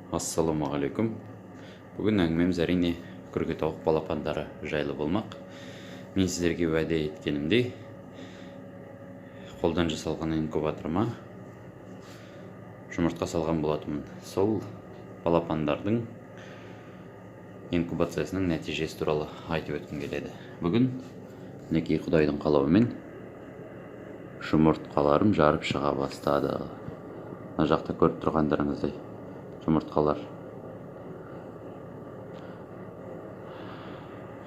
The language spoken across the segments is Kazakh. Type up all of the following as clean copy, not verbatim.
Ассалаумағалейкум. Бүгін әңгімеміз әрине күрге тауық балапандары жайлы болмақ. Мен сіздерге уәде еткенімдей, қолдан жасалған инкубаторыма жұмыртқа салған болатынмын. Сол балапандардың инкубациясының нәтижесі туралы айтып өткім келеді. Бүгін мінекей Құдайдың қалауымен жұмыртқаларым жарып шыға бастады. Мына жақта көріп тұрғандарыңыздай жұмыртқалар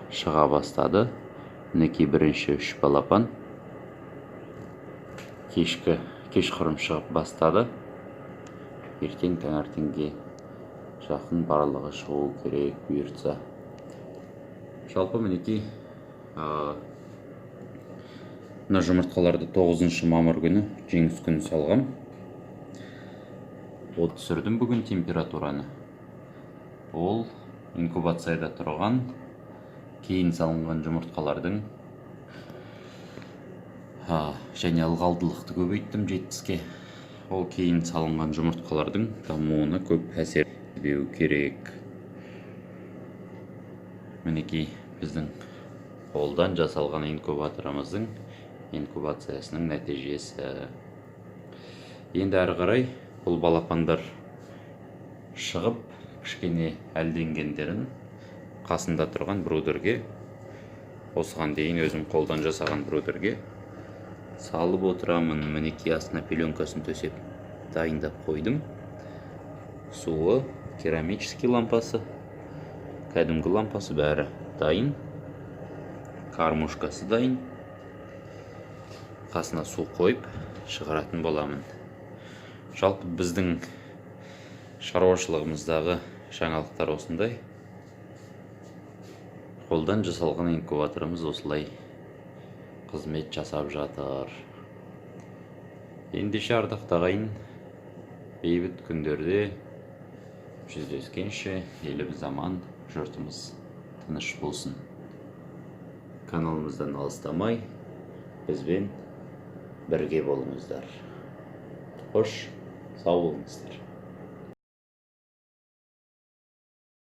шыға бастады. Мінекей бірінші 3 балапан кешқұрым шығып бастады. Ертең таңертеңге жақын барлығы шығу керек бұйыртса. Жалпы мінекей мына жұмыртқаларды 9 мамыр күні жеңіс күні салғам. От түсірдім бүгін температураны. Ол инкубацияда тұрған кейін салынған жұмыртқалардың және ылғалдылықты көбейттім 7-ке. Ол кейін салынған жұмыртқалардың дамуына көп әсер етпеу керек. Мінекей біздің қолдан жасалған инкубаторымыздың инкубациясының нәтижесі. Енді әрі қарай бұл балапандар шығып, кішкене әлденгендерін қасында тұрған брудерге, осыған дейін өзім қолдан жасаған брудерге салып отырамын. Мінекей астына пеленкасын төсеп дайындап қойдым. Суы, керамический лампасы, кәдімгі лампасы бәрі дайын. Кормушкасы дайын. Қасына су қойып шығаратын боламын. Жалпы біздің шаруашылығымыздағы жаңалықтар осындай. Қолдан жасалған инкубаторымыз осылай қызмет жасап жатыр. Ендеше ардақты ағайын, бейбіт күндерде жүздескенше еліміз аман, жұртымыз тыныш болсын. Каналымыздан алыстамай, бізбен бірге болыңыздар. Хош, сау болыңыздар.